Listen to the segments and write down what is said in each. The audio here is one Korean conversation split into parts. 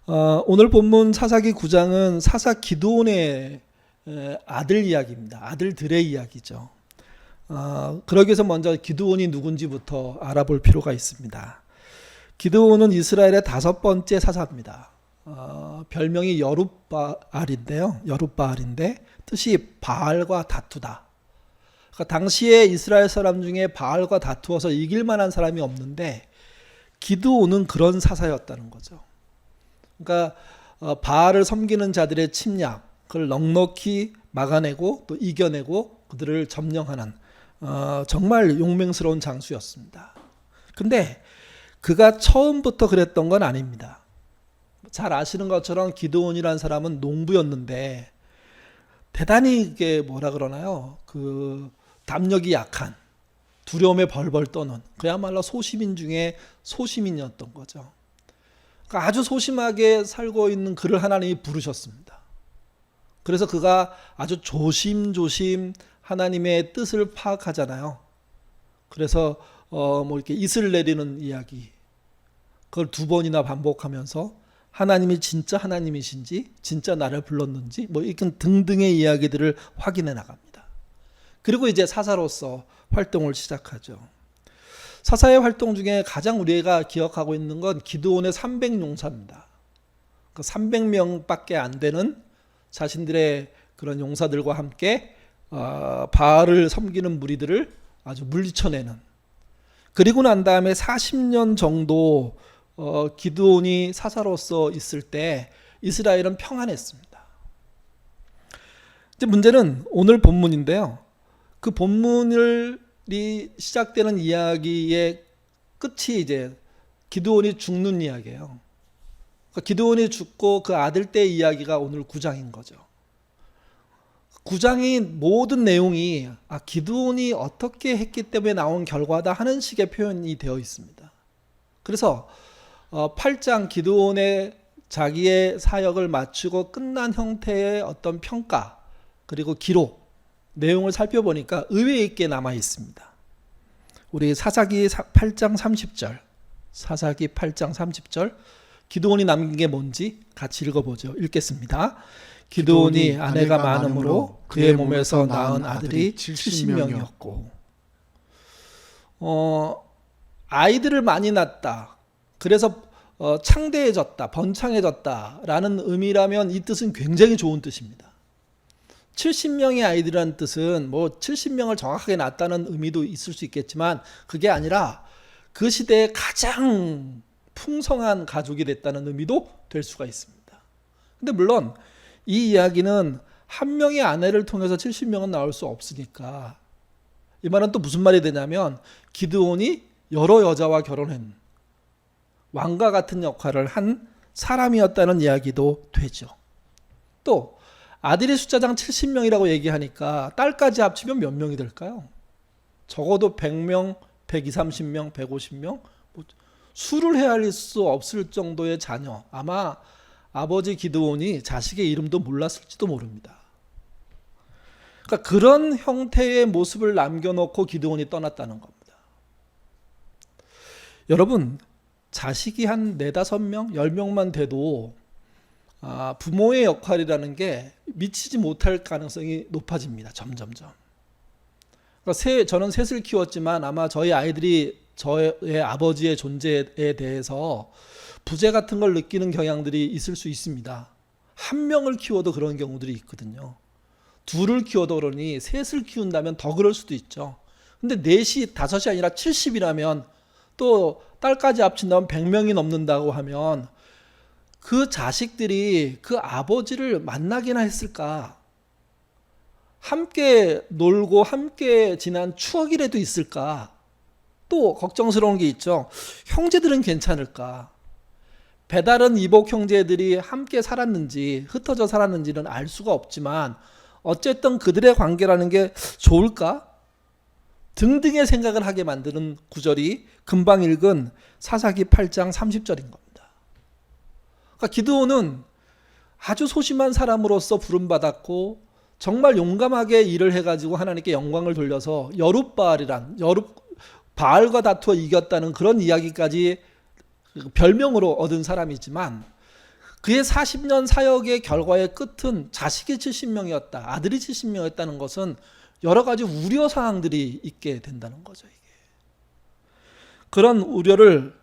오늘 본문 사사기 9장은 사사 기드온의 아들 이야기입니다. 아들들의 이야기죠. 그러기 위해서 먼저 기드온이 누군지부터 알아볼 필요가 있습니다. 기드온은 이스라엘의 5번째 사사입니다. 별명이 여룻바알인데 뜻이 바알과 다투다. 그러니까 당시에 이스라엘 사람 중에 바알과 다투어서 이길 만한 사람이 없는데 기드온은 그런 사사였다는 거죠. 그러니까 바알을 섬기는 자들의 침략, 그걸 넉넉히 막아내고 또 이겨내고 그들을 점령하는 정말 용맹스러운 장수였습니다. 근데 그가 처음부터 그랬던 건 아닙니다. 잘 아시는 것처럼 기드온이라는 사람은 농부였는데 대단히 이게 뭐라 그러나요? 그 담력이 약한, 두려움에 벌벌 떠는 그야말로 소시민 중에 소시민이었던 거죠. 그러니까 아주 소심하게 살고 있는 그를 하나님이 부르셨습니다. 그래서 그가 아주 조심조심 하나님의 뜻을 파악하잖아요. 그래서 이렇게 이슬 내리는 이야기, 그걸 2번이나 반복하면서 하나님이 진짜 하나님이신지, 진짜 나를 불렀는지, 이런 등등의 이야기들을 확인해 나갑니다. 그리고 이제 사사로서 활동을 시작하죠. 사사의 활동 중에 가장 우리가 기억하고 있는 건 기드온의 300용사입니다. 그 300명밖에 안 되는 자신들의 그런 용사들과 함께 바알을 섬기는 무리들을 아주 물리쳐내는. 그리고 난 다음에 40년 정도 기드온이 사사로서 있을 때 이스라엘은 평안했습니다. 이제 문제는 오늘 본문인데요. 그 본문이 시작되는 이야기의 끝이 이제 기드온이 죽는 이야기예요. 그러니까 기드온이 죽고 그 아들 때 이야기가 오늘 9장인 거죠. 9장이 모든 내용이 기드온이 어떻게 했기 때문에 나온 결과다 하는 식의 표현이 되어 있습니다. 그래서 8장 기드온의 자기의 사역을 마치고 끝난 형태의 어떤 평가 그리고 기록 내용을 살펴보니까 의외 있게 남아 있습니다. 우리 사사기 8장 30절, 사사기 8장 30절, 기드온이 남긴 게 뭔지 같이 읽어보죠. 읽겠습니다. 기드온이 아내가 많음으로 그의 몸에서 낳은 아들이 70명이었고, 아이들을 많이 낳았다. 그래서 창대해졌다, 번창해졌다라는 의미라면 이 뜻은 굉장히 좋은 뜻입니다. 70명의 아이들이라는 뜻은 70명을 정확하게 낳았다는 의미도 있을 수 있겠지만 그게 아니라 그 시대에 가장 풍성한 가족이 됐다는 의미도 될 수가 있습니다. 근데 물론 이 이야기는 한 명의 아내를 통해서 70명은 나올 수 없으니까 이 말은 또 무슨 말이 되냐면 기드온이 여러 여자와 결혼한 왕과 같은 역할을 한 사람이었다는 이야기도 되죠. 또 아들이 숫자당 70명이라고 얘기하니까 딸까지 합치면 몇 명이 될까요? 적어도 100명, 120, 30명, 150명? 수를 헤아릴 수 없을 정도의 자녀. 아마 아버지 기드온이 자식의 이름도 몰랐을지도 모릅니다. 그러니까 그런 형태의 모습을 남겨놓고 기드온이 떠났다는 겁니다. 여러분, 자식이 한 4, 5명, 10명만 돼도 부모의 역할이라는 게 미치지 못할 가능성이 높아집니다. 점점점. 그러니까 저는 셋을 키웠지만 아마 저희 아이들이 저의 아버지의 존재에 대해서 부재 같은 걸 느끼는 경향들이 있을 수 있습니다. 한 명을 키워도 그런 경우들이 있거든요. 둘을 키워도 그러니 셋을 키운다면 더 그럴 수도 있죠. 근데 4이 5이 아니라 70이라면 또 딸까지 합친다면 100명이 넘는다고 하면 그 자식들이 그 아버지를 만나기나 했을까? 함께 놀고 함께 지난 추억이라도 있을까? 또 걱정스러운 게 있죠. 형제들은 괜찮을까? 배다른 이복 형제들이 함께 살았는지 흩어져 살았는지는 알 수가 없지만 어쨌든 그들의 관계라는 게 좋을까? 등등의 생각을 하게 만드는 구절이 금방 읽은 사사기 8장 30절인 겁니다. 그러니까 기드온은 아주 소심한 사람으로서 부름받았고 정말 용감하게 일을 해가지고 하나님께 영광을 돌려서 바알과 다투어 이겼다는 그런 이야기까지 별명으로 얻은 사람이지만 그의 40년 사역의 결과의 끝은 자식이 70명이었다. 아들이 70명이었다는 것은 여러 가지 우려 사항들이 있게 된다는 거죠. 이게. 그런 우려를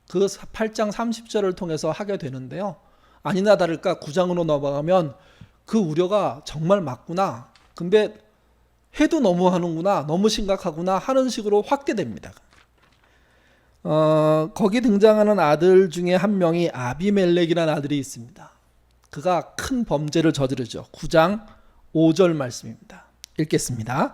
그 8장 30절을 통해서 하게 되는데요. 아니나 다를까 9장으로 넘어가면 그 우려가 정말 맞구나. 근데 해도 너무 하는구나. 너무 심각하구나 하는 식으로 확대됩니다. 거기 등장하는 아들 중에 한 명이 아비멜렉이라는 아들이 있습니다. 그가 큰 범죄를 저지르죠. 9장 5절 말씀입니다. 읽겠습니다.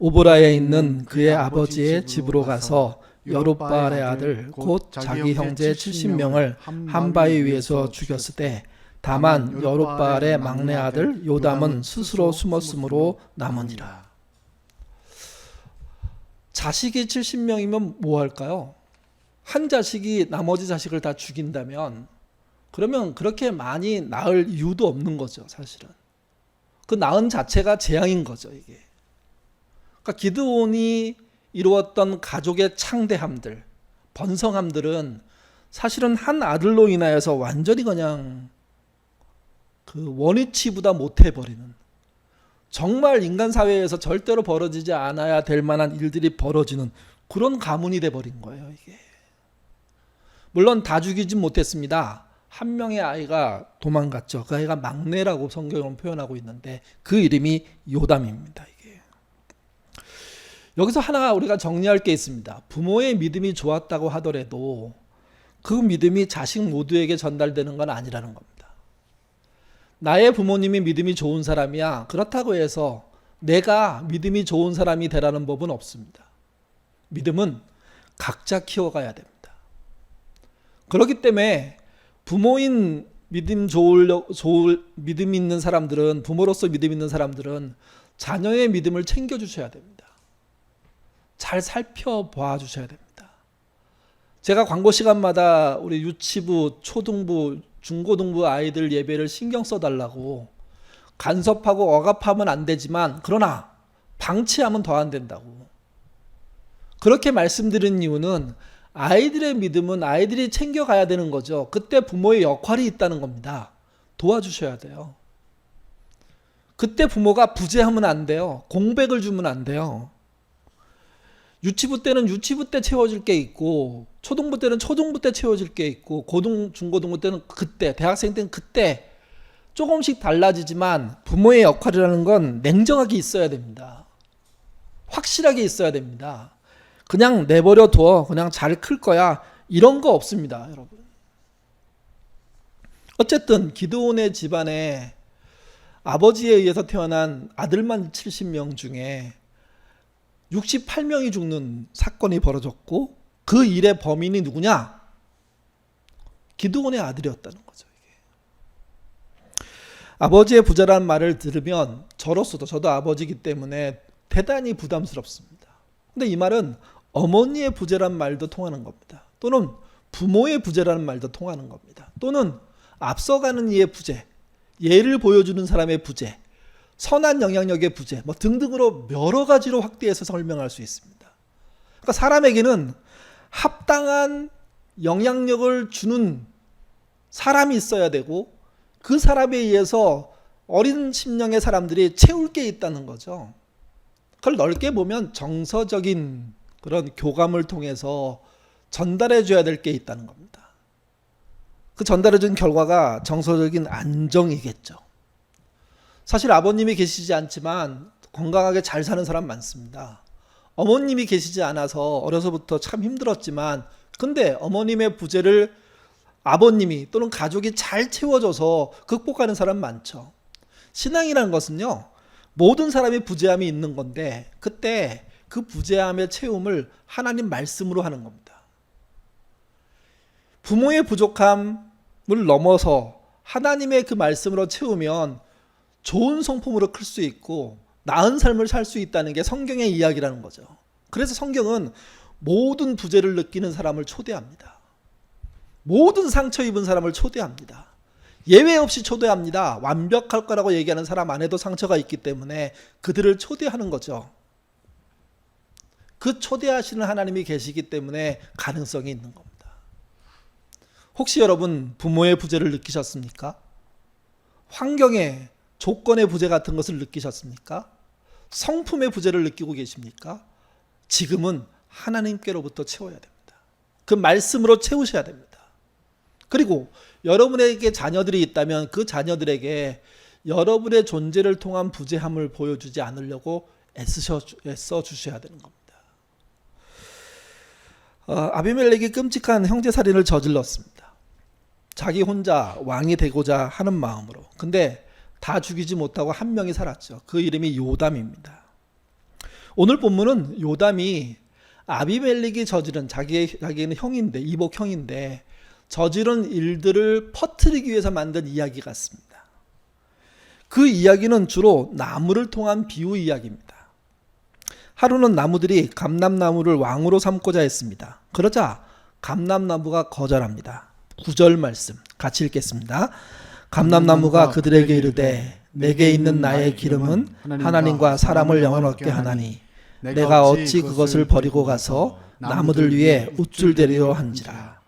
오보라에 있는 그의 아버지의 집으로 가서 여룹바알의 아들 곧 자기 형제 70명을 한 바위 위에서 죽였을 때 다만 여룹바알의 막내 아들 요담은 스스로 숨었으므로 남으니라. 자식이 70명이면 뭐 할까요? 한 자식이 나머지 자식을 다 죽인다면 그러면 그렇게 많이 낳을 이유도 없는 거죠. 사실은 그 낳은 자체가 재앙인 거죠. 이게. 그러니까 기드온이 이루었던 가족의 창대함들, 번성함들은 사실은 한 아들로 인하여서 완전히 그냥 그 원위치보다 못해버리는, 정말 인간 사회에서 절대로 벌어지지 않아야 될 만한 일들이 벌어지는 그런 가문이 돼버린 거예요. 이게. 물론 다 죽이진 못했습니다. 한 명의 아이가 도망갔죠. 그 아이가 막내라고 성경은 표현하고 있는데 그 이름이 요담입니다. 이게. 여기서 하나 우리가 정리할 게 있습니다. 부모의 믿음이 좋았다고 하더라도 그 믿음이 자식 모두에게 전달되는 건 아니라는 겁니다. 나의 부모님이 믿음이 좋은 사람이야. 그렇다고 해서 내가 믿음이 좋은 사람이 되라는 법은 없습니다. 믿음은 각자 키워가야 됩니다. 그렇기 때문에 부모인 믿음 있는 사람들은, 부모로서 믿음 있는 사람들은 자녀의 믿음을 챙겨주셔야 됩니다. 잘 살펴봐 주셔야 됩니다. 제가 광고 시간마다 우리 유치부, 초등부, 중고등부 아이들 예배를 신경 써달라고, 간섭하고 억압하면 안 되지만 그러나 방치하면 더 안 된다고 그렇게 말씀드린 이유는 아이들의 믿음은 아이들이 챙겨가야 되는 거죠. 그때 부모의 역할이 있다는 겁니다. 도와주셔야 돼요. 그때 부모가 부재하면 안 돼요. 공백을 주면 안 돼요. 유치부 때는 유치부 때 채워줄 게 있고, 초등부 때는 초등부 때 채워줄 게 있고, 중고등부 때는 그때, 대학생 때는 그때 조금씩 달라지지만 부모의 역할이라는 건 냉정하게 있어야 됩니다. 확실하게 있어야 됩니다. 그냥 내버려 둬, 그냥 잘 클 거야, 이런 거 없습니다, 여러분. 어쨌든 기드온의 집안에 아버지에 의해서 태어난 아들만 70명 중에 68명이 죽는 사건이 벌어졌고 그 일의 범인이 누구냐? 기드온의 아들이었다는 거죠. 이게. 아버지의 부자라는 말을 들으면 저로서도, 저도 아버지이기 때문에 대단히 부담스럽습니다. 근데 이 말은 어머니의 부재란 말도 통하는 겁니다. 또는 부모의 부재라는 말도 통하는 겁니다. 또는 앞서가는 이의 부재, 예를 보여주는 사람의 부재, 선한 영향력의 부재, 뭐 등등으로 여러 가지로 확대해서 설명할 수 있습니다. 그러니까 사람에게는 합당한 영향력을 주는 사람이 있어야 되고 그 사람에 의해서 어린 심령의 사람들이 채울 게 있다는 거죠. 그걸 넓게 보면 정서적인 그런 교감을 통해서 전달해 줘야 될 게 있다는 겁니다. 그 전달해 준 결과가 정서적인 안정이겠죠. 사실 아버님이 계시지 않지만 건강하게 잘 사는 사람 많습니다. 어머님이 계시지 않아서 어려서부터 참 힘들었지만 근데 어머님의 부재를 아버님이 또는 가족이 잘 채워줘서 극복하는 사람 많죠. 신앙이라는 것은요, 모든 사람이 부재함이 있는 건데 그때 그 부재함의 채움을 하나님 말씀으로 하는 겁니다. 부모의 부족함을 넘어서 하나님의 그 말씀으로 채우면 좋은 성품으로 클 수 있고 나은 삶을 살 수 있다는 게 성경의 이야기라는 거죠. 그래서 성경은 모든 부재를 느끼는 사람을 초대합니다. 모든 상처 입은 사람을 초대합니다. 예외 없이 초대합니다. 완벽할 거라고 얘기하는 사람 안에도 상처가 있기 때문에 그들을 초대하는 거죠. 그 초대하시는 하나님이 계시기 때문에 가능성이 있는 겁니다. 혹시 여러분 부모의 부재를 느끼셨습니까? 환경의 조건의 부재 같은 것을 느끼셨습니까? 성품의 부재를 느끼고 계십니까? 지금은 하나님께로부터 채워야 됩니다. 그 말씀으로 채우셔야 됩니다. 그리고 여러분에게 자녀들이 있다면 그 자녀들에게 여러분의 존재를 통한 부재함을 보여주지 않으려고 애써 주셔야 되는 겁니다. 아비멜렉이 끔찍한 형제살인을 저질렀습니다. 자기 혼자 왕이 되고자 하는 마음으로. 근데 다 죽이지 못하고 한 명이 살았죠. 그 이름이 요담입니다. 오늘 본문은 요담이 아비멜렉이 저지른 자기는 형인데, 이복 형인데 저지른 일들을 퍼뜨리기 위해서 만든 이야기 같습니다. 그 이야기는 주로 나무를 통한 비유 이야기입니다. 하루는 나무들이 감람나무를 왕으로 삼고자 했습니다. 그러자 감람나무가 거절합니다. 9절 말씀 같이 읽겠습니다. 감람나무가 그들에게 이르되 내게 있는 나의 기름은 하나님과 사람을 영원하게 하나니 내가 어찌 그것을 버리고 가서 나무들 위에 우쭐대리려 한지라.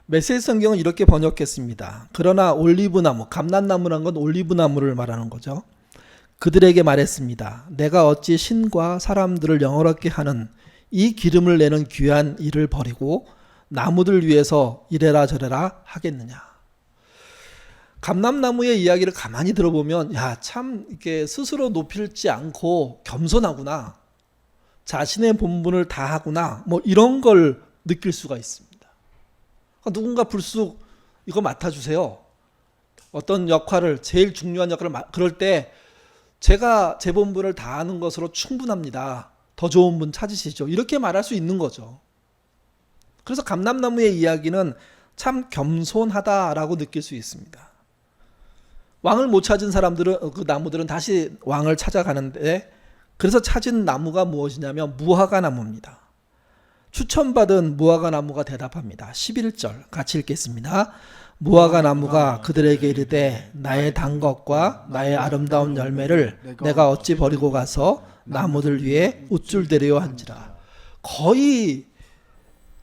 메시지 성경은 이렇게 번역했습니다. 그러나 올리브나무, 감람나무란 건 올리브나무를 말하는 거죠. 그들에게 말했습니다. 내가 어찌 신과 사람들을 영원하게 하는 이 기름을 내는 귀한 일을 버리고 나무들 위해서 이래라 저래라 하겠느냐. 감람나무의 이야기를 가만히 들어보면 참 이렇게 스스로 높이지 않고 겸손하구나. 자신의 본분을 다하구나. 이런 걸 느낄 수가 있습니다. 누군가 불쑥 이거 맡아주세요. 어떤 역할을, 제일 중요한 역할을 그럴 때 제가 제 본분을 다하는 것으로 충분합니다. 더 좋은 분 찾으시죠. 이렇게 말할 수 있는 거죠. 그래서 감람나무의 이야기는 참 겸손하다라고 느낄 수 있습니다. 왕을 못 찾은 사람들은, 그 나무들은 다시 왕을 찾아가는데, 그래서 찾은 나무가 무엇이냐면 무화과 나무입니다. 추천받은 무화과 나무가 대답합니다. 11절 같이 읽겠습니다. 무화과 나무가 그들에게 이르되 나의 단 것과 나의 아름다운 열매를 내가 어찌 버리고 가서 나무들 위에 우쭐대려 한지라. 거의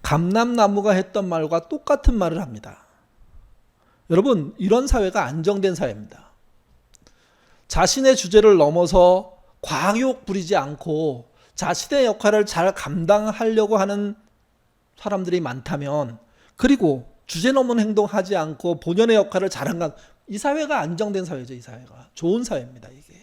감람나무가 했던 말과 똑같은 말을 합니다. 여러분, 이런 사회가 안정된 사회입니다. 자신의 주제를 넘어서 과욕 부리지 않고 자신의 역할을 잘 감당하려고 하는 사람들이 많다면, 그리고 주제 넘은 행동하지 않고 본연의 역할을 잘한 이 사회가 안정된 사회죠. 이 사회가 좋은 사회입니다. 이게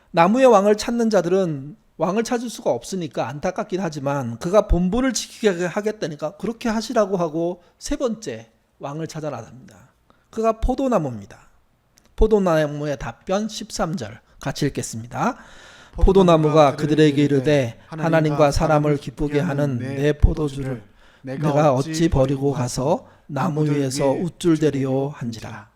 나무의 왕을 찾는 자들은 왕을 찾을 수가 없으니까 안타깝긴 하지만 그가 본분을 지키게 하겠다니까 그렇게 하시라고 하고 세 번째 왕을 찾아 나섭니다. 그가 포도나무입니다. 포도나무의 답변 13절 같이 읽겠습니다. 포도나무가 그들에게 이르되 하나님과 사람을 기쁘게 하는 내 포도주를 내가 어찌 버리고 가서 나무 위에서 우쭐대리오 한지라.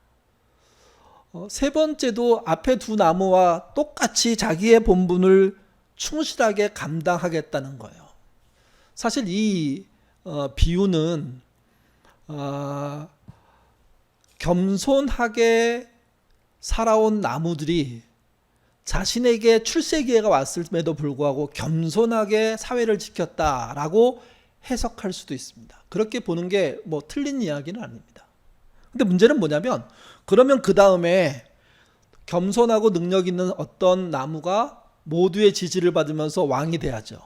세 번째도 앞에 두 나무와 똑같이 자기의 본분을 충실하게 감당하겠다는 거예요. 사실 이 비유는 겸손하게 살아온 나무들이 자신에게 출세기회가 왔음에도 불구하고 겸손하게 사회를 지켰다라고 해석할 수도 있습니다. 그렇게 보는 게 틀린 이야기는 아닙니다. 근데 문제는 뭐냐면, 그러면 그 다음에 겸손하고 능력 있는 어떤 나무가 모두의 지지를 받으면서 왕이 돼야죠.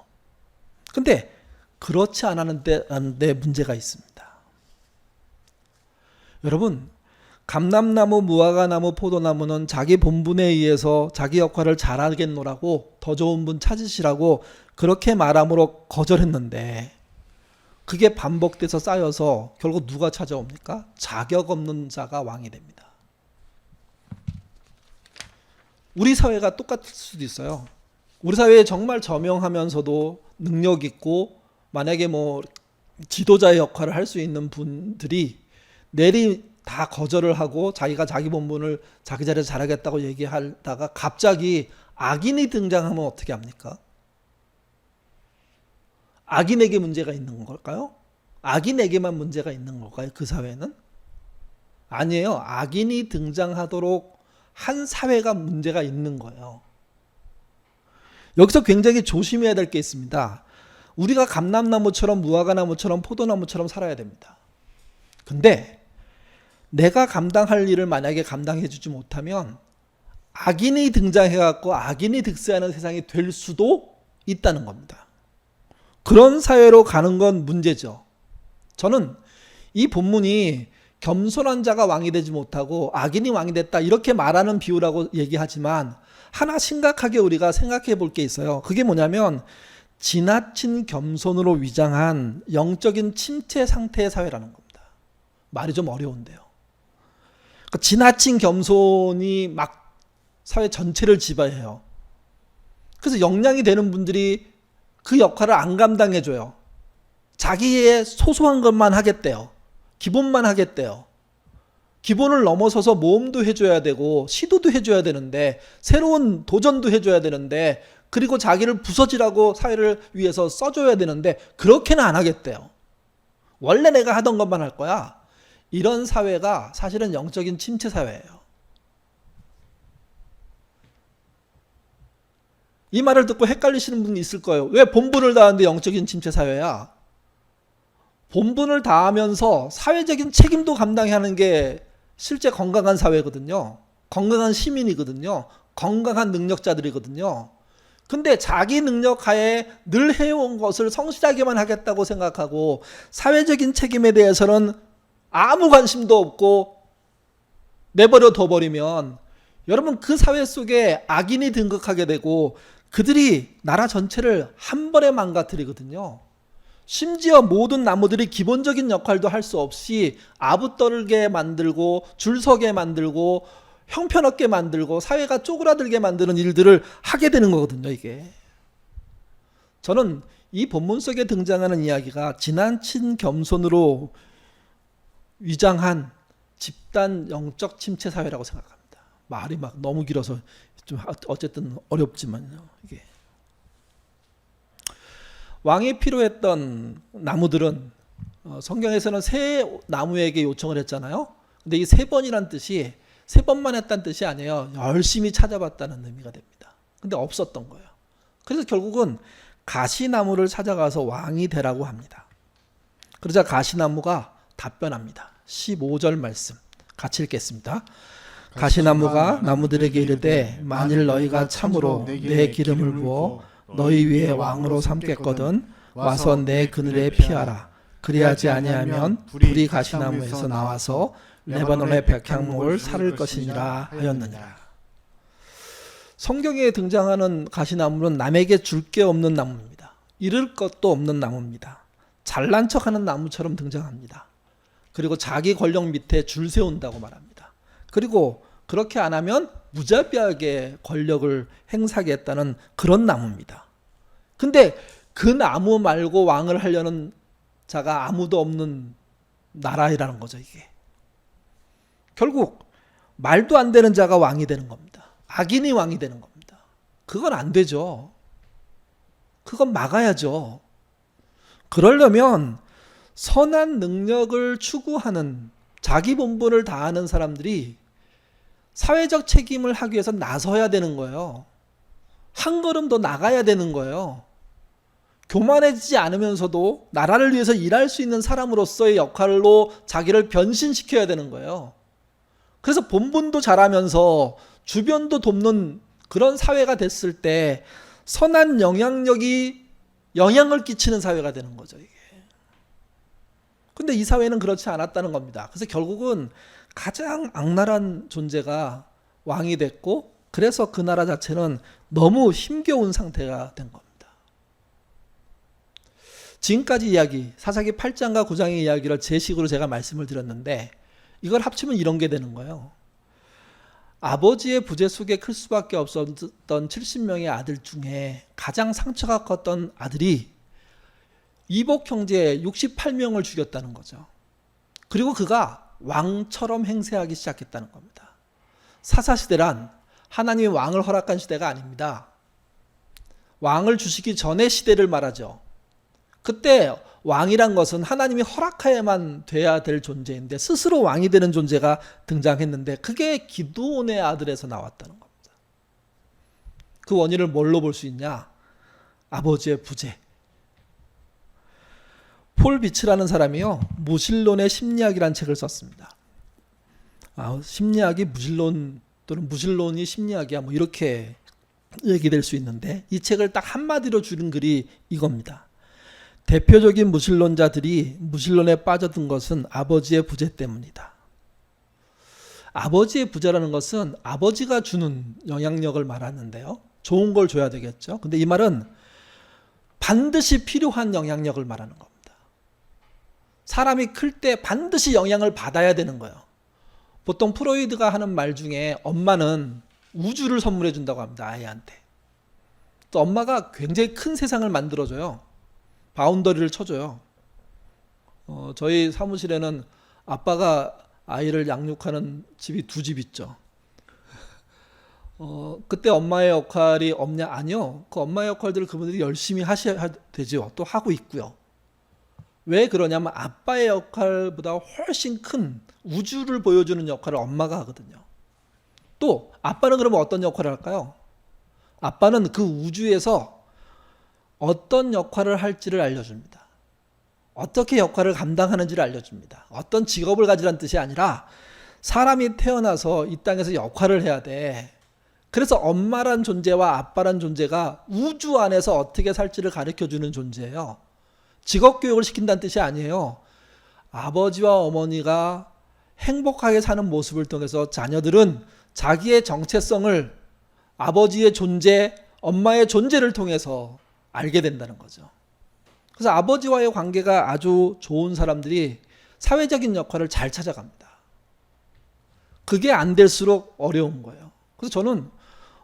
근데 그렇지 않았는데 문제가 있습니다. 여러분, 감람나무, 무화과나무, 포도나무는 자기 본분에 의해서 자기 역할을 잘하겠노라고 더 좋은 분 찾으시라고 그렇게 말함으로 거절했는데, 그게 반복돼서 쌓여서 결국 누가 찾아옵니까? 자격 없는 자가 왕이 됩니다. 우리 사회가 똑같을 수도 있어요. 우리 사회에 정말 저명하면서도 능력 있고 만약에 지도자의 역할을 할 수 있는 분들이 내리 다 거절을 하고 자기가 자기 본분을 자기 자리에서 잘하겠다고 얘기하다가 갑자기 악인이 등장하면 어떻게 합니까? 악인에게 문제가 있는 걸까요? 악인에게만 문제가 있는 걸까요? 그 사회는? 아니에요. 악인이 등장하도록 한 사회가 문제가 있는 거예요. 여기서 굉장히 조심해야 될 게 있습니다. 우리가 감람나무처럼 무화과나무처럼 포도나무처럼 살아야 됩니다. 근데 내가 감당할 일을 만약에 감당해 주지 못하면 악인이 등장해갖고 악인이 득세하는 세상이 될 수도 있다는 겁니다. 그런 사회로 가는 건 문제죠. 저는 이 본문이 겸손한 자가 왕이 되지 못하고 악인이 왕이 됐다 이렇게 말하는 비유라고 얘기하지만 하나 심각하게 우리가 생각해 볼 게 있어요. 그게 뭐냐면 지나친 겸손으로 위장한 영적인 침체 상태의 사회라는 겁니다. 말이 좀 어려운데요. 그러니까 지나친 겸손이 막 사회 전체를 지배해요. 그래서 역량이 되는 분들이 그 역할을 안 감당해줘요. 자기의 소소한 것만 하겠대요. 기본만 하겠대요. 기본을 넘어서서 모험도 해줘야 되고 시도도 해줘야 되는데 새로운 도전도 해줘야 되는데 그리고 자기를 부서지라고 사회를 위해서 써줘야 되는데 그렇게는 안 하겠대요. 원래 내가 하던 것만 할 거야. 이런 사회가 사실은 영적인 침체 사회예요. 이 말을 듣고 헷갈리시는 분이 있을 거예요. 왜 본분을 다하는데 영적인 침체 사회야? 본분을 다하면서 사회적인 책임도 감당해야 하는 게 실제 건강한 사회거든요. 건강한 시민이거든요. 건강한 능력자들이거든요. 근데 자기 능력 하에 늘 해온 것을 성실하게만 하겠다고 생각하고 사회적인 책임에 대해서는 아무 관심도 없고 내버려 둬버리면 여러분 그 사회 속에 악인이 등극하게 되고 그들이 나라 전체를 한 번에 망가뜨리거든요. 심지어 모든 나무들이 기본적인 역할도 할 수 없이 아부떨게 만들고 줄 서게 만들고 형편없게 만들고 사회가 쪼그라들게 만드는 일들을 하게 되는 거거든요. 이게 저는 이 본문 속에 등장하는 이야기가 지나친 겸손으로 위장한 집단 영적 침체 사회라고 생각합니다. 말이 막 너무 길어서 좀 어쨌든 어렵지만요. 이게 왕이 필요했던 나무들은 성경에서는 세 나무에게 요청을 했잖아요. 근데 이 세 번이란 뜻이 세 번만 했다는 뜻이 아니에요. 열심히 찾아봤다는 의미가 됩니다. 근데 없었던 거예요. 그래서 결국은 가시나무를 찾아가서 왕이 되라고 합니다. 그러자 가시나무가 답변합니다. 15절 말씀 같이 읽겠습니다. 가시나무가 나무들에게 이르되 만일 너희가 참으로 내 기름을 부어 너희 위에 왕으로 삼겠거든 와서 내 그늘에 피하라. 그리하지 아니하면 불이 가시나무에서 나와서 레바논의 백향목을 살을 것이니라 하였느니라. 성경에 등장하는 가시나무는 남에게 줄 게 없는 나무입니다. 잃을 것도 없는 나무입니다. 잘난 척하는 나무처럼 등장합니다. 그리고 자기 권력 밑에 줄 세운다고 말합니다. 그리고 그렇게 안 하면 무자비하게 권력을 행사하겠다는 그런 나무입니다. 근데 그 나무 말고 왕을 하려는 자가 아무도 없는 나라이라는 거죠. 이게 결국 말도 안 되는 자가 왕이 되는 겁니다. 악인이 왕이 되는 겁니다. 그건 안 되죠. 그건 막아야죠. 그러려면 선한 능력을 추구하는 자기 본분을 다하는 사람들이 사회적 책임을 하기 위해서 나서야 되는 거예요. 한 걸음 더 나가야 되는 거예요. 교만해지지 않으면서도 나라를 위해서 일할 수 있는 사람으로서의 역할로 자기를 변신시켜야 되는 거예요. 그래서 본분도 잘하면서 주변도 돕는 그런 사회가 됐을 때 선한 영향력이 영향을 끼치는 사회가 되는 거죠. 이게. 근데 이 사회는 그렇지 않았다는 겁니다. 그래서 결국은 가장 악랄한 존재가 왕이 됐고 그래서 그 나라 자체는 너무 힘겨운 상태가 된 겁니다. 지금까지 이야기, 사사기 8장과 9장의 이야기를 제 식으로 제가 말씀을 드렸는데 이걸 합치면 이런 게 되는 거예요. 아버지의 부재 속에 클 수밖에 없었던 70명의 아들 중에 가장 상처가 컸던 아들이 이복 형제 68명을 죽였다는 거죠. 그리고 그가 왕처럼 행세하기 시작했다는 겁니다. 사사시대란 하나님이 왕을 허락한 시대가 아닙니다. 왕을 주시기 전의 시대를 말하죠. 그때 왕이란 것은 하나님이 허락하여야만 돼야 될 존재인데 스스로 왕이 되는 존재가 등장했는데 그게 기드온의 아들에서 나왔다는 겁니다. 그 원인을 뭘로 볼 수 있냐? 아버지의 부재. 폴 비츠라는 사람이요, 무신론의 심리학이라는 책을 썼습니다. 심리학이 무신론 또는 무신론이 심리학이야, 뭐 이렇게 얘기될 수 있는데, 이 책을 딱 한마디로 줄인 글이 이겁니다. 대표적인 무신론자들이 무신론에 빠져든 것은 아버지의 부재 때문이다. 아버지의 부재라는 것은 아버지가 주는 영향력을 말하는데요, 좋은 걸 줘야 되겠죠. 근데 이 말은 반드시 필요한 영향력을 말하는 겁니다. 사람이 클 때 반드시 영향을 받아야 되는 거예요. 보통 프로이드가 하는 말 중에 엄마는 우주를 선물해 준다고 합니다. 아이한테. 또 엄마가 굉장히 큰 세상을 만들어줘요. 바운더리를 쳐줘요. 저희 사무실에는 아빠가 아이를 양육하는 집이 2집 있죠. 그때 엄마의 역할이 없냐? 아니요. 그 엄마의 역할들을 그분들이 열심히 하셔야 되죠. 또 하고 있고요. 왜 그러냐면 아빠의 역할보다 훨씬 큰 우주를 보여주는 역할을 엄마가 하거든요. 또 아빠는 그러면 어떤 역할을 할까요? 아빠는 그 우주에서 어떤 역할을 할지를 알려줍니다. 어떻게 역할을 감당하는지를 알려줍니다. 어떤 직업을 가지라는 뜻이 아니라 사람이 태어나서 이 땅에서 역할을 해야 돼. 그래서 엄마란 존재와 아빠란 존재가 우주 안에서 어떻게 살지를 가르쳐주는 존재예요. 직업교육을 시킨다는 뜻이 아니에요. 아버지와 어머니가 행복하게 사는 모습을 통해서 자녀들은 자기의 정체성을 아버지의 존재, 엄마의 존재를 통해서 알게 된다는 거죠. 그래서 아버지와의 관계가 아주 좋은 사람들이 사회적인 역할을 잘 찾아갑니다. 그게 안 될수록 어려운 거예요. 그래서 저는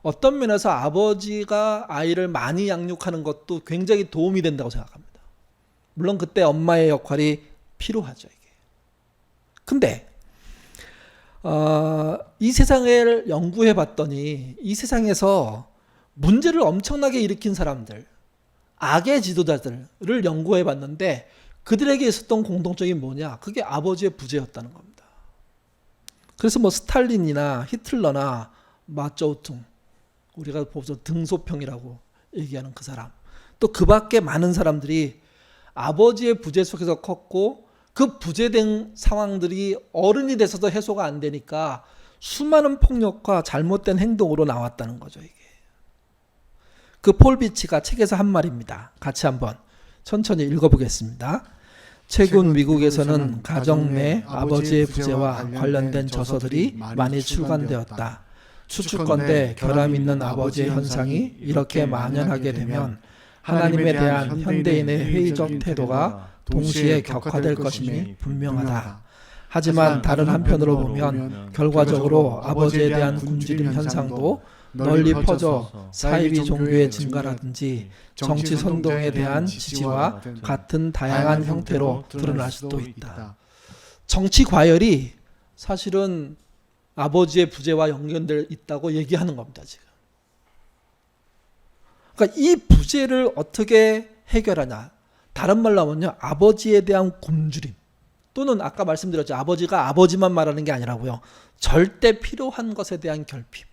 어떤 면에서 아버지가 아이를 많이 양육하는 것도 굉장히 도움이 된다고 생각합니다. 물론 그때 엄마의 역할이 필요하죠, 이게. 근데 이 세상을 연구해 봤더니 이 세상에서 문제를 엄청나게 일으킨 사람들, 악의 지도자들을 연구해 봤는데 그들에게 있었던 공통점이 뭐냐? 그게 아버지의 부재였다는 겁니다. 그래서 뭐 스탈린이나 히틀러나 마쩌우퉁, 우리가 보죠 등소평이라고 얘기하는 그 사람, 또 그 밖에 많은 사람들이 아버지의 부재 속에서 컸고 그 부재된 상황들이 어른이 돼서도 해소가 안 되니까 수많은 폭력과 잘못된 행동으로 나왔다는 거죠, 이게. 그 폴 비치가 책에서 한 말입니다. 같이 한번 천천히 읽어보겠습니다. 최근 미국에서는 가정 내 아버지의 부재와 관련된 저서들이 많이 출간되었다. 추측건대 결함 있는 아버지의 현상이 이렇게 만연하게 되면 하나님에 대한 현대인의 회의적 태도가 동시에 격화될 것임이 분명하다. 하지만 다른 한편으로 보면 결과적으로 아버지에 대한 굶주림 현상도 널리 퍼져 사이비 종교의 증가라든지 정치 선동에 대한 지지와 같은 다양한 형태로 드러날 수도 있다. 정치 과열이 사실은 아버지의 부재와 연결돼 있다고 얘기하는 겁니다, 지금. 그러니까 이 부재를 어떻게 해결하냐? 다른 말로 하면요, 아버지에 대한 굶주림, 또는 아까 말씀드렸죠, 아버지가 아버지만 말하는 게 아니라고요, 절대 필요한 것에 대한 결핍,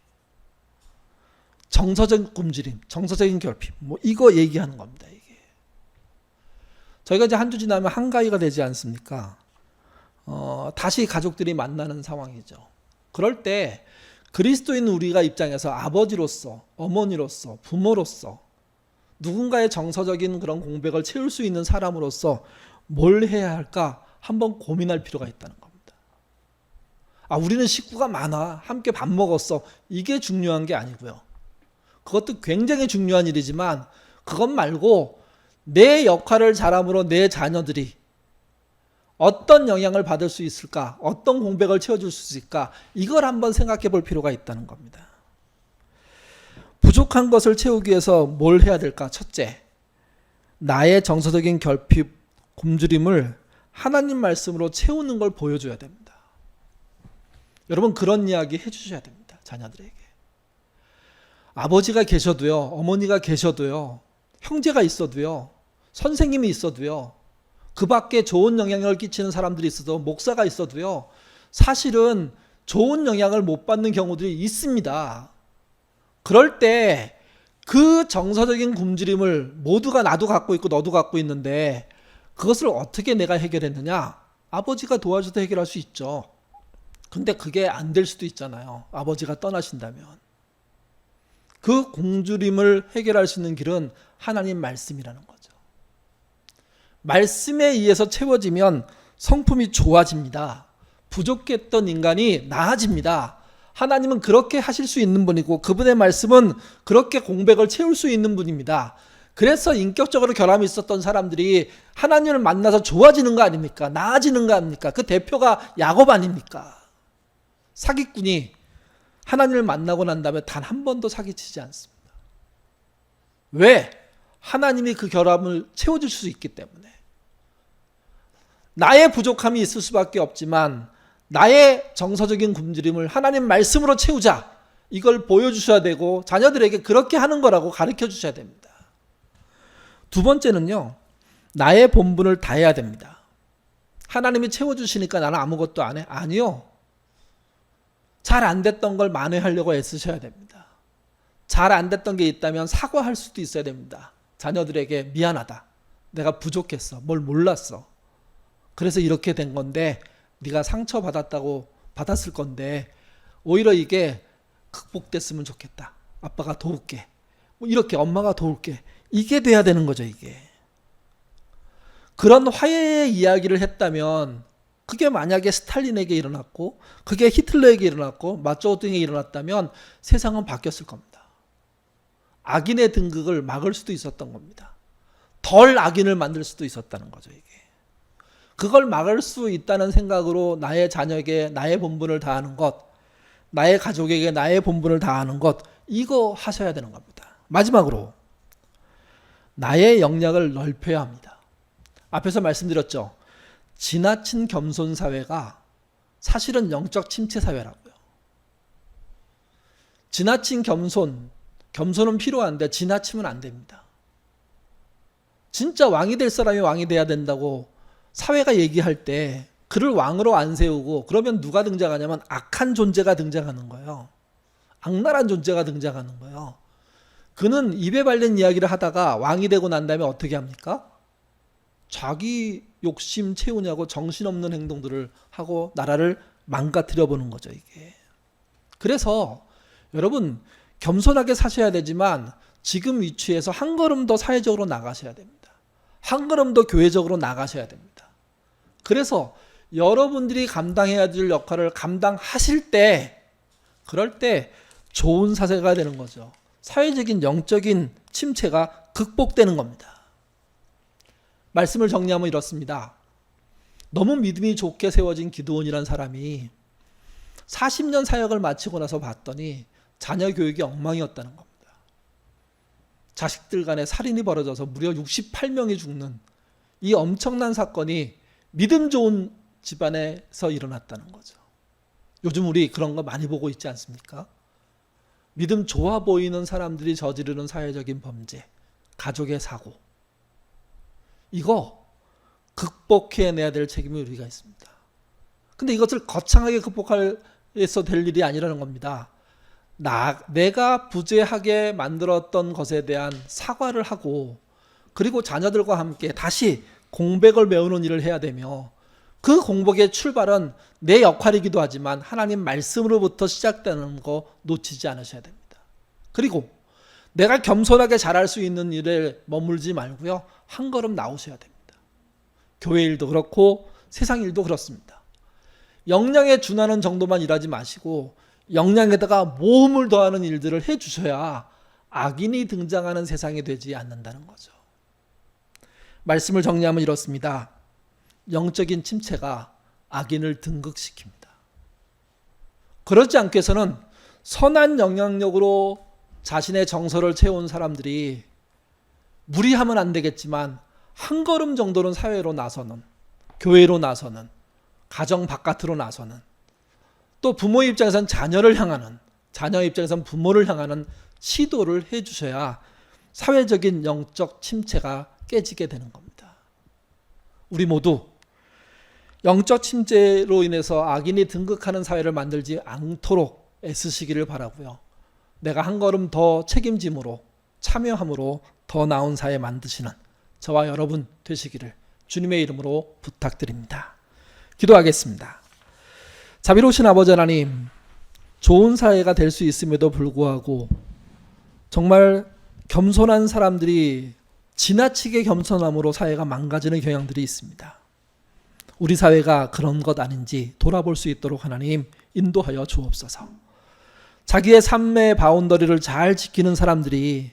정서적 굶주림, 정서적인 결핍, 뭐 이거 얘기하는 겁니다, 이게. 저희가 이제 한 주 지나면 한가위가 되지 않습니까? 다시 가족들이 만나는 상황이죠. 그럴 때 그리스도인 우리가 입장에서 아버지로서, 어머니로서, 부모로서 누군가의 정서적인 그런 공백을 채울 수 있는 사람으로서 뭘 해야 할까 한번 고민할 필요가 있다는 겁니다. 우리는 식구가 많아, 함께 밥 먹었어, 이게 중요한 게 아니고요. 그것도 굉장히 중요한 일이지만 그것 말고 내 역할을 잘함으로 내 자녀들이 어떤 영향을 받을 수 있을까? 어떤 공백을 채워줄 수 있을까? 이걸 한번 생각해 볼 필요가 있다는 겁니다. 부족한 것을 채우기 위해서 뭘 해야 될까? 첫째, 나의 정서적인 결핍, 굶주림을 하나님 말씀으로 채우는 걸 보여줘야 됩니다. 여러분 그런 이야기 해주셔야 됩니다, 자녀들에게. 아버지가 계셔도요, 어머니가 계셔도요, 형제가 있어도요, 선생님이 있어도요, 그 밖에 좋은 영향력을 끼치는 사람들이 있어도, 목사가 있어도요, 사실은 좋은 영향을 못 받는 경우들이 있습니다. 그럴 때 그 정서적인 굶주림을 모두가 나도 갖고 있고 너도 갖고 있는데 그것을 어떻게 내가 해결했느냐? 아버지가 도와줘도 해결할 수 있죠. 근데 그게 안 될 수도 있잖아요. 아버지가 떠나신다면. 그 굶주림을 해결할 수 있는 길은 하나님 말씀이라는 거죠. 말씀에 의해서 채워지면 성품이 좋아집니다. 부족했던 인간이 나아집니다. 하나님은 그렇게 하실 수 있는 분이고 그분의 말씀은 그렇게 공백을 채울 수 있는 분입니다. 그래서 인격적으로 결함이 있었던 사람들이 하나님을 만나서 좋아지는 거 아닙니까? 나아지는 거 아닙니까? 그 대표가 야곱 아닙니까? 사기꾼이 하나님을 만나고 난 다음에 단 한 번도 사기치지 않습니다. 왜? 하나님이 그 결함을 채워줄 수 있기 때문에. 나의 부족함이 있을 수밖에 없지만 나의 정서적인 굶주림을 하나님 말씀으로 채우자. 이걸 보여주셔야 되고 자녀들에게 그렇게 하는 거라고 가르쳐 주셔야 됩니다. 두 번째는요. 나의 본분을 다해야 됩니다. 하나님이 채워주시니까 나는 아무것도 안 해? 아니요. 잘 안 됐던 걸 만회하려고 애쓰셔야 됩니다. 잘 안 됐던 게 있다면 사과할 수도 있어야 됩니다. 자녀들에게 미안하다. 내가 부족했어. 뭘 몰랐어. 그래서 이렇게 된 건데 네가 상처받았다고 받았을 건데 오히려 이게 극복됐으면 좋겠다. 아빠가 도울게. 뭐 이렇게 엄마가 도울게. 이게 돼야 되는 거죠, 이게. 그런 화해의 이야기를 했다면 그게 만약에 스탈린에게 일어났고 그게 히틀러에게 일어났고 마오쩌 등에게 일어났다면 세상은 바뀌었을 겁니다. 악인의 등극을 막을 수도 있었던 겁니다. 덜 악인을 만들 수도 있었다는 거죠, 이게. 그걸 막을 수 있다는 생각으로 나의 자녀에게 나의 본분을 다하는 것, 나의 가족에게 나의 본분을 다하는 것, 이거 하셔야 되는 겁니다. 마지막으로 나의 영역을 넓혀야 합니다. 앞에서 말씀드렸죠. 지나친 겸손 사회가 사실은 영적 침체 사회라고요. 지나친 겸손은 필요한데 지나치면 안 됩니다. 진짜 왕이 될 사람이 왕이 돼야 된다고 사회가 얘기할 때 그를 왕으로 안 세우고 그러면 누가 등장하냐면 악한 존재가 등장하는 거예요. 악랄한 존재가 등장하는 거예요. 그는 입에 발린 이야기를 하다가 왕이 되고 난 다음에 어떻게 합니까? 자기 욕심 채우냐고 정신없는 행동들을 하고 나라를 망가뜨려 보는 거죠, 이게. 그래서 여러분 겸손하게 사셔야 되지만 지금 위치에서 한 걸음 더 사회적으로 나가셔야 됩니다. 한 걸음 더 교회적으로 나가셔야 됩니다. 그래서 여러분들이 감당해야 될 역할을 감당하실 때 그럴 때 좋은 사세가 되는 거죠. 사회적인 영적인 침체가 극복되는 겁니다. 말씀을 정리하면 이렇습니다. 너무 믿음이 좋게 세워진 기드온이라는 사람이 40년 사역을 마치고 나서 봤더니 자녀 교육이 엉망이었다는 겁니다. 자식들 간에 살인이 벌어져서 무려 68명이 죽는 이 엄청난 사건이 믿음 좋은 집안에서 일어났다는 거죠. 요즘 우리 그런 거 많이 보고 있지 않습니까? 믿음 좋아 보이는 사람들이 저지르는 사회적인 범죄, 가족의 사고, 이거 극복해내야 될 책임이 우리가 있습니다. 근데 이것을 거창하게 극복해서 될 일이 아니라는 겁니다. 내가 부재하게 만들었던 것에 대한 사과를 하고 그리고 자녀들과 함께 다시 공백을 메우는 일을 해야 되며 그 공백의 출발은 내 역할이기도 하지만 하나님 말씀으로부터 시작되는 거 놓치지 않으셔야 됩니다. 그리고 내가 겸손하게 잘할 수 있는 일에 머물지 말고요. 한 걸음 나오셔야 됩니다. 교회 일도 그렇고 세상 일도 그렇습니다. 역량에 준하는 정도만 일하지 마시고 역량에다가 모험을 더하는 일들을 해주셔야 악인이 등장하는 세상이 되지 않는다는 거죠. 말씀을 정리하면 이렇습니다. 영적인 침체가 악인을 등극시킵니다. 그렇지 않게 해서는 선한 영향력으로 자신의 정서를 채운 사람들이 무리하면 안 되겠지만 한 걸음 정도는 사회로 나서는, 교회로 나서는, 가정 바깥으로 나서는, 또 부모의 입장에서는 자녀를 향하는, 자녀의 입장에서는 부모를 향하는 시도를 해주셔야 사회적인 영적 침체가 깨지게 되는 겁니다. 우리 모두 영적 침체로 인해서 악인이 등극하는 사회를 만들지 않도록 애쓰시기를 바라고요. 내가 한 걸음 더 책임짐으로 참여함으로 더 나은 사회 만드시는 저와 여러분 되시기를 주님의 이름으로 부탁드립니다. 기도하겠습니다. 자비로우신 아버지 하나님, 좋은 사회가 될 수 있음에도 불구하고 정말 겸손한 사람들이 지나치게 겸손함으로 사회가 망가지는 경향들이 있습니다. 우리 사회가 그런 것 아닌지 돌아볼 수 있도록 하나님 인도하여 주옵소서. 자기의 삶의 바운더리를 잘 지키는 사람들이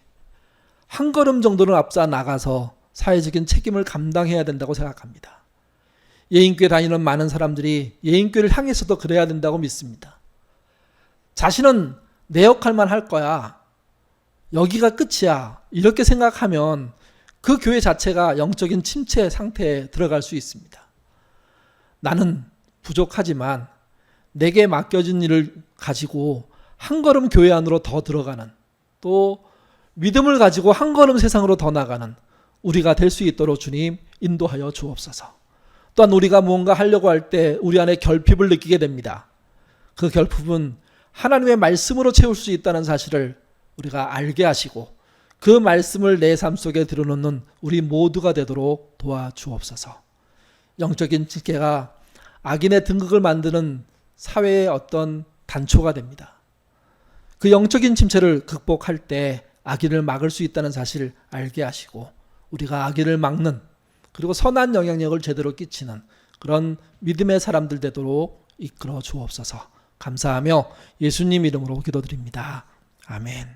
한 걸음 정도는 앞서 나가서 사회적인 책임을 감당해야 된다고 생각합니다. 예인교회 다니는 많은 사람들이 예인교회를 향해서도 그래야 된다고 믿습니다. 자신은 내 역할만 할 거야, 여기가 끝이야, 이렇게 생각하면 그 교회 자체가 영적인 침체 상태에 들어갈 수 있습니다. 나는 부족하지만 내게 맡겨진 일을 가지고 한 걸음 교회 안으로 더 들어가는, 또 믿음을 가지고 한 걸음 세상으로 더 나가는 우리가 될 수 있도록 주님 인도하여 주옵소서. 또한 우리가 무언가 하려고 할 때 우리 안에 결핍을 느끼게 됩니다. 그 결핍은 하나님의 말씀으로 채울 수 있다는 사실을 우리가 알게 하시고 그 말씀을 내 삶 속에 들여놓는 우리 모두가 되도록 도와주옵소서. 영적인 집계가 악인의 등극을 만드는 사회의 어떤 단초가 됩니다. 그 영적인 침체를 극복할 때 악인을 막을 수 있다는 사실을 알게 하시고 우리가 악인을 막는, 그리고 선한 영향력을 제대로 끼치는 그런 믿음의 사람들 되도록 이끌어 주옵소서. 감사하며 예수님 이름으로 기도드립니다. 아멘.